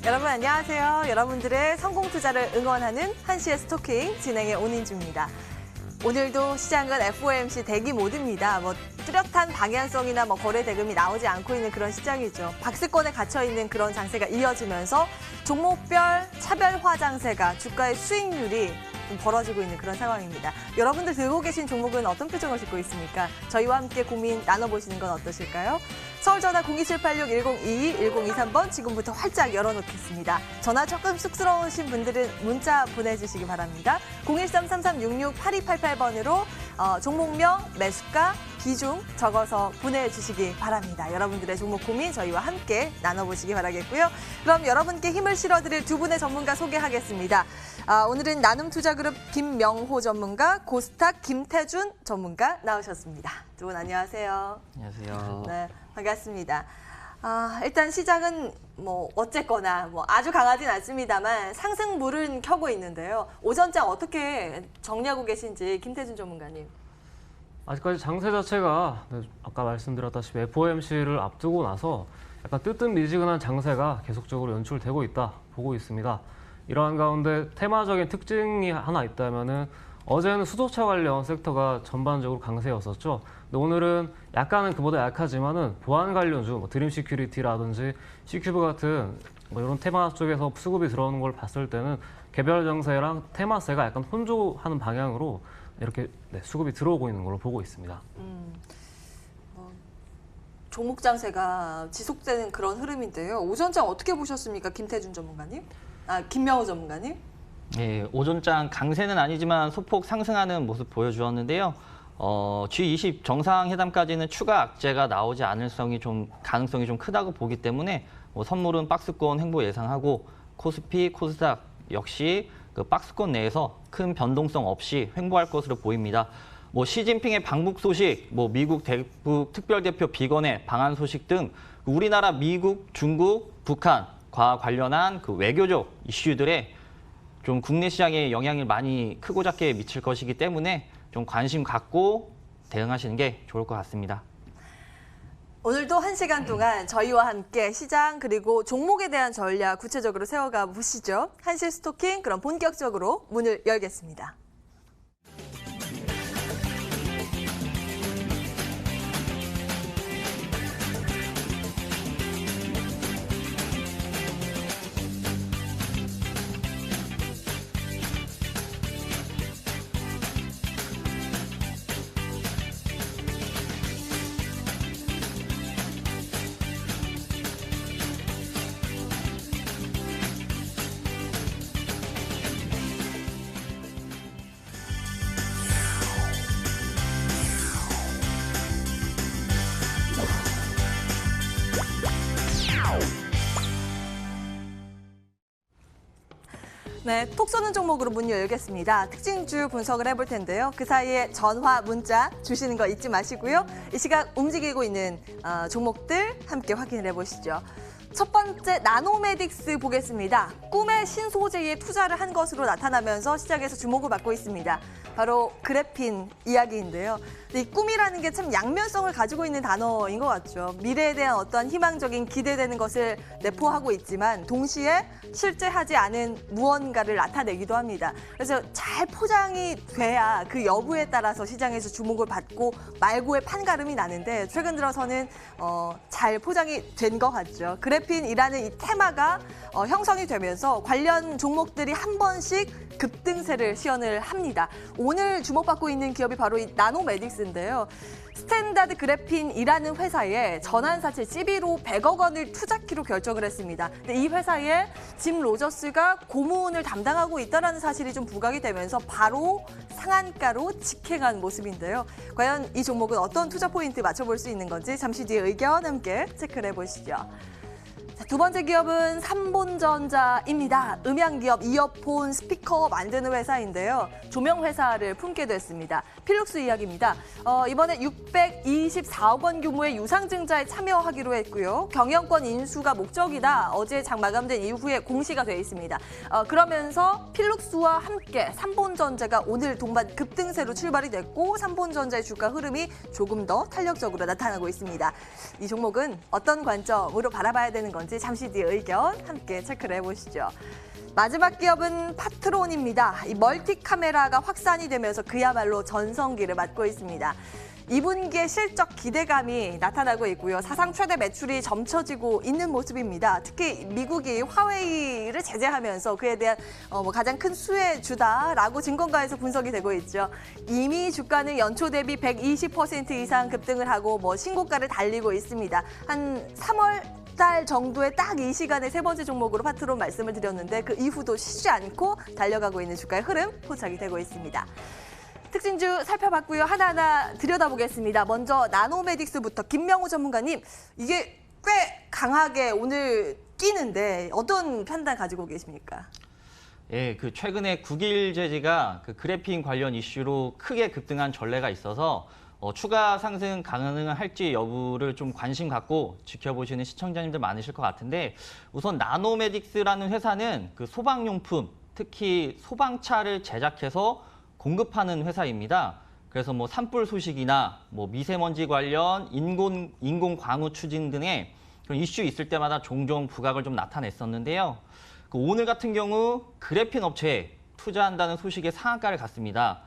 여러분 안녕하세요. 여러분들의 성공 투자를 응원하는 한시의 스토킹 진행의 온인주입니다. 오늘도 시장은 FOMC 대기 모드입니다. 뚜렷한 방향성이나 거래 대금이 나오지 않고 있는 그런 시장이죠. 박스권에 갇혀 있는 그런 장세가 이어지면서 종목별 차별화 장세가 주가의 수익률이 좀 벌어지고 있는 그런 상황입니다. 여러분들 들고 계신 종목은 어떤 표정을 짓고 있습니까? 저희와 함께 고민 나눠보시는 건 어떠실까요? 서울전화 02786-1022-1023번 지금부터 활짝 열어놓겠습니다. 전화 조금 쑥스러우신 분들은 문자 보내주시기 바랍니다. 013-3366-8288번으로 종목명, 매수가, 비중 적어서 보내주시기 바랍니다. 여러분들의 종목 고민 저희와 함께 나눠보시기 바라겠고요. 그럼 여러분께 힘을 실어드릴 두 분의 전문가 소개하겠습니다. 오늘은 나눔투자그룹 김명호 전문가, 고스탁 김태준 전문가 나오셨습니다. 두 분 안녕하세요. 안녕하세요. 네, 반갑습니다. 일단 시장은 어쨌거나 아주 강하진 않습니다만 상승물은 켜고 있는데요. 오전장 어떻게 정리하고 계신지 김태준 전문가님. 아직까지 장세 자체가 아까 말씀드렸다시피 FOMC를 앞두고 나서 약간 뜨뜻미지근한 장세가 계속적으로 연출되고 있다 보고 있습니다. 이러한 가운데 테마적인 특징이 하나 있다면은 어제는 수소차 관련 섹터가 전반적으로 강세였었죠. 근데 오늘은 약간은 그보다 약하지만은 보안 관련주, 드림 시큐리티라든지 C큐브 같은 이런 테마 쪽에서 수급이 들어오는 걸 봤을 때는 개별 정세랑 테마세가 약간 혼조하는 방향으로 이렇게 수급이 들어오고 있는 걸로 보고 있습니다. 종목 장세가 지속되는 그런 흐름인데요. 오전장 어떻게 보셨습니까, 김태준 전문가님? 김명호 전문가님? 네, 오전장 강세는 아니지만 소폭 상승하는 모습 보여주었는데요. G20 정상회담까지는 추가 악재가 나오지 않을 가능성이 좀 크다고 보기 때문에 선물은 박스권 횡보 예상하고 코스피, 코스닥 역시 그 박스권 내에서 큰 변동성 없이 횡보할 것으로 보입니다. 시진핑의 방북 소식, 미국 대북 특별대표 비건의 방한 소식 등 우리나라, 미국, 중국, 북한과 관련한 그 외교적 이슈들에 좀 국내 시장에 영향을 많이 크고 작게 미칠 것이기 때문에 좀 관심 갖고 대응하시는 게 좋을 것 같습니다. 오늘도 1시간 동안 저희와 함께 시장 그리고 종목에 대한 전략 구체적으로 세워가 보시죠. 한시 스토킹 그럼 본격적으로 문을 열겠습니다. 네, 톡 쏘는 종목으로 문 열겠습니다. 특징주 분석을 해볼 텐데요. 그 사이에 전화, 문자 주시는 거 잊지 마시고요. 이 시각 움직이고 있는 종목들 함께 확인을 해보시죠. 첫 번째 나노메딕스 보겠습니다. 꿈의 신소재에 투자를 한 것으로 나타나면서 시장에서 주목을 받고 있습니다. 바로 그래핀 이야기인데요. 이 꿈이라는 게 참 양면성을 가지고 있는 단어인 것 같죠. 미래에 대한 어떤 희망적인 기대되는 것을 내포하고 있지만 동시에 실제하지 않은 무언가를 나타내기도 합니다. 그래서 잘 포장이 돼야 그 여부에 따라서 시장에서 주목을 받고 말고의 판가름이 나는데 최근 들어서는 잘 포장이 된 것 같죠. 그래핀이라는 이 테마가 형성이 되면서 관련 종목들이 한 번씩 급등세를 시연을 합니다. 오늘 주목받고 있는 기업이 바로 이 나노메딕스인데요. 스탠다드 그래핀이라는 회사에 전환사채 CB로 100억 원을 투자키로 결정을 했습니다. 근데 이 회사에 짐 로저스가 고문을 담당하고 있다는 사실이 좀 부각이 되면서 바로 상한가로 직행한 모습인데요. 과연 이 종목은 어떤 투자 포인트 맞춰볼 수 있는 건지 잠시 뒤에 의견 함께 체크를 해보시죠. 자, 두 번째 기업은 삼본전자입니다. 음향기업, 이어폰, 스피커 만드는 회사인데요. 조명회사를 품게 됐습니다. 필룩스 이야기입니다. 이번에 624억 원 규모의 유상증자에 참여하기로 했고요. 경영권 인수가 목적이다. 어제 장 마감된 이후에 공시가 돼 있습니다. 그러면서 필룩스와 함께 삼본전자가 오늘 동반 급등세로 출발이 됐고 삼본전자의 주가 흐름이 조금 더 탄력적으로 나타나고 있습니다. 이 종목은 어떤 관점으로 바라봐야 되는 건지 건지 잠시 뒤에 의견 함께 체크를 해보시죠. 마지막 기업은 파트론입니다. 이 멀티 카메라가 확산이 되면서 그야말로 전성기를 맞고 있습니다. 2분기의 실적 기대감이 나타나고 있고요. 사상 최대 매출이 점쳐지고 있는 모습입니다. 특히 미국이 화웨이를 제재하면서 그에 대한 가장 큰 수혜주다라고 증권가에서 분석이 되고 있죠. 이미 주가는 연초 대비 120% 이상 급등을 하고 신고가를 달리고 있습니다. 한 3월 달 정도에 딱 이 시간에 세 번째 종목으로 파트론 말씀을 드렸는데 그 이후도 쉬지 않고 달려가고 있는 주가의 흐름 포착이 되고 있습니다. 특징주 살펴봤고요. 하나하나 들여다보겠습니다. 먼저 나노메딕스부터 김명호 전문가님, 이게 꽤 강하게 오늘 뛰는데 어떤 판단 가지고 계십니까? 예, 최근에 국일 제지가 그래핀 관련 이슈로 크게 급등한 전례가 있어서 추가 상승 가능할지 여부를 좀 관심 갖고 지켜보시는 시청자님들 많으실 것 같은데, 우선 나노메딕스라는 회사는 소방용품, 특히 소방차를 제작해서 공급하는 회사입니다. 그래서 산불 소식이나 미세먼지 관련 인공 광우 추진 등의 그런 이슈 있을 때마다 종종 부각을 좀 나타냈었는데요. 오늘 같은 경우 그래핀 업체에 투자한다는 소식에 상한가를 갔습니다.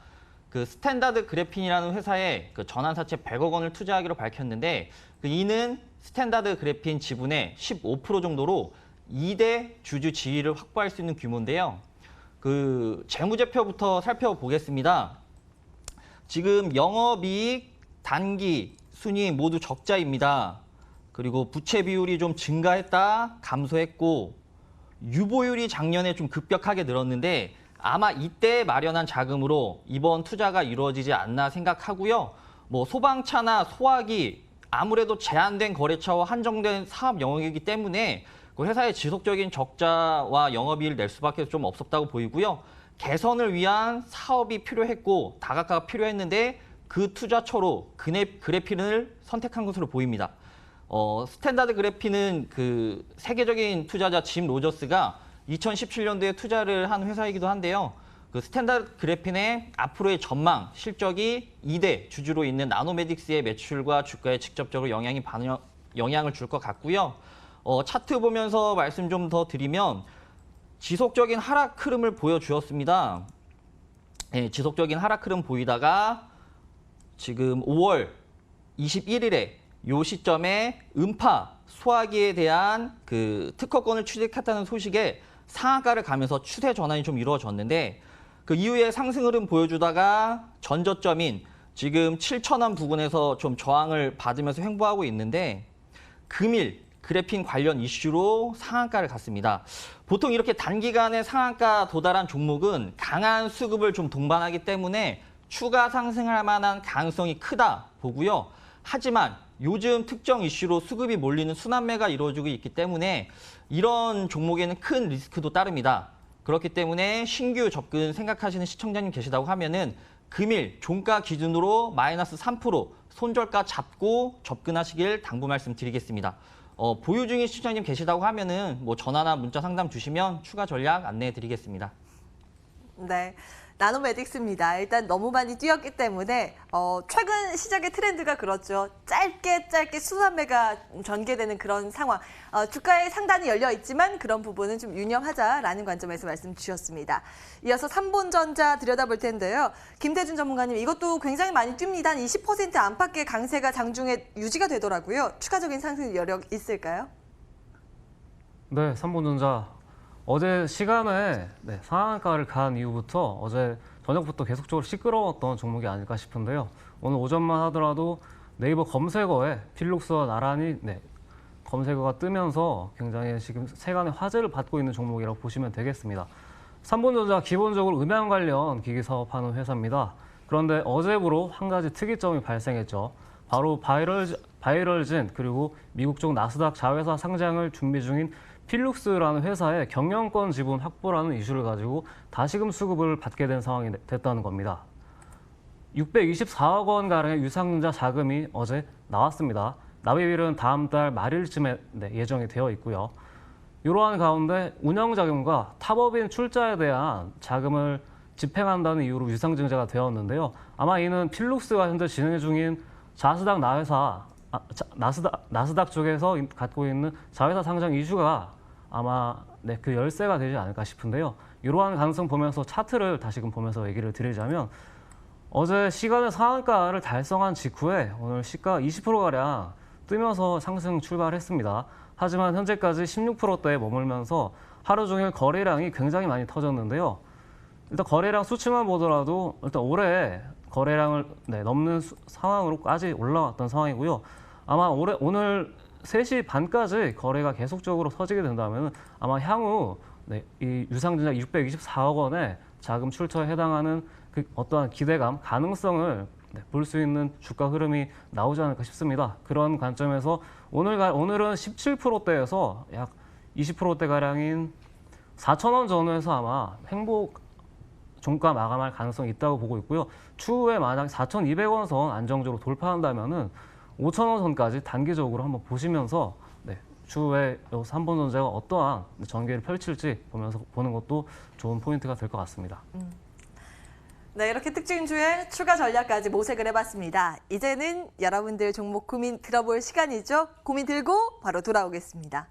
스탠다드 그래핀이라는 회사에 전환사채 100억 원을 투자하기로 밝혔는데, 이는 스탠다드 그래핀 지분의 15% 정도로 2대 주주 지위를 확보할 수 있는 규모인데요. 재무제표부터 살펴보겠습니다. 지금 영업이익, 단기, 순이익 모두 적자입니다. 그리고 부채 비율이 좀 증가했다, 감소했고, 유보율이 작년에 좀 급격하게 늘었는데 아마 이때 마련한 자금으로 이번 투자가 이루어지지 않나 생각하고요. 소방차나 소화기, 아무래도 제한된 거래처와 한정된 사업 영역이기 때문에 회사의 지속적인 적자와 영업이익을 낼 수밖에 좀 없었다고 보이고요. 개선을 위한 사업이 필요했고 다각화가 필요했는데 그 투자처로 그래핀을 선택한 것으로 보입니다. 스탠다드 그래핀은 세계적인 투자자 짐 로저스가 2017년도에 투자를 한 회사이기도 한데요. 스탠다드 그래핀의 앞으로의 전망, 실적이 2대 주주로 있는 나노메딕스의 매출과 주가에 직접적으로 영향을 줄 것 같고요. 차트 보면서 말씀 좀 더 드리면 지속적인 하락 흐름을 보여주었습니다. 네, 지속적인 하락 흐름 보이다가 지금 5월 21일에 이 시점에 음파 소화기에 대한 특허권을 취득했다는 소식에 상한가를 가면서 추세 전환이 좀 이루어졌는데, 그 이후에 상승 흐름 보여주다가 전저점인 지금 7,000원 부근에서 좀 저항을 받으면서 횡보하고 있는데, 금일 그래핀 관련 이슈로 상한가를 갔습니다. 보통 이렇게 단기간에 상한가 도달한 종목은 강한 수급을 좀 동반하기 때문에 추가 상승할 만한 가능성이 크다 보고요. 하지만 요즘 특정 이슈로 수급이 몰리는 순환매가 이루어지고 있기 때문에 이런 종목에는 큰 리스크도 따릅니다. 그렇기 때문에 신규 접근 생각하시는 시청자님 계시다고 하면은 금일 종가 기준으로 마이너스 3% 손절가 잡고 접근하시길 당부 말씀드리겠습니다. 보유 중인 시청자님 계시다고 하면은 전화나 문자 상담 주시면 추가 전략 안내해 드리겠습니다. 네. 나노메딕스입니다. 일단 너무 많이 뛰었기 때문에 최근 시작의 트렌드가 그렇죠. 짧게 순환매가 전개되는 그런 상황. 주가에 상단이 열려 있지만 그런 부분은 좀 유념하자라는 관점에서 말씀 주셨습니다. 이어서 삼본전자 들여다볼 텐데요. 김대준 전문가님, 이것도 굉장히 많이 뜁니다. 한 20% 안팎의 강세가 장중에 유지가 되더라고요. 추가적인 상승 여력 있을까요? 네, 삼본전자. 어제 시간에 상한가를 간 이후부터 어제 저녁부터 계속적으로 시끄러웠던 종목이 아닐까 싶은데요. 오늘 오전만 하더라도 네이버 검색어에 필룩스와 나란히 검색어가 뜨면서 굉장히 지금 세간의 화제를 받고 있는 종목이라고 보시면 되겠습니다. 삼본전자 기본적으로 음향 관련 기기 사업하는 회사입니다. 그런데 어제부로 한 가지 특이점이 발생했죠. 바로 바이럴진 그리고 미국 쪽 나스닥 자회사 상장을 준비 중인 필룩스라는 회사의 경영권 지분 확보라는 이슈를 가지고 다시금 수급을 받게 된 상황이 됐다는 겁니다. 624억 원가량의 유상증자 자금이 어제 나왔습니다. 납입일은 다음 달 말일쯤에 예정이 되어 있고요. 이러한 가운데 운영자금과 타법인 출자에 대한 자금을 집행한다는 이유로 유상증자가 되었는데요. 아마 이는 필룩스가 현재 진행 중인 자스닥 나회사 나스닥 쪽에서 갖고 있는 자회사 상장 이슈가 아마 그 열쇠가 되지 않을까 싶은데요. 이러한 가능성 보면서 차트를 다시금 보면서 얘기를 드리자면 어제 시간의 상한가를 달성한 직후에 오늘 시가 20%가량 뜨면서 상승 출발했습니다. 하지만 현재까지 16%대에 머물면서 하루 종일 거래량이 굉장히 많이 터졌는데요. 일단 거래량 수치만 보더라도 일단 올해 거래량을 넘는 상황으로까지 올라왔던 상황이고요. 아마 오늘 3시 반까지 거래가 계속적으로 터지게 된다면 아마 향후 이 유상증자 624억 원의 자금 출처에 해당하는 그 어떠한 기대감, 가능성을 볼 수 있는 주가 흐름이 나오지 않을까 싶습니다. 그런 관점에서 오늘은 17%대에서 약 20%대가량인 4,000원 전후에서 아마 행복 종가 마감할 가능성이 있다고 보고 있고요. 추후에 만약 4,200원 선 안정적으로 돌파한다면은 5,000원 선까지 단기적으로 한번 보시면서 추후에 삼성전자가 어떠한 전개를 펼칠지 보는 것도 좋은 포인트가 될 것 같습니다. 네, 이렇게 특징주의 추가 전략까지 모색을 해봤습니다. 이제는 여러분들 종목 고민 들어볼 시간이죠. 고민 들고 바로 돌아오겠습니다.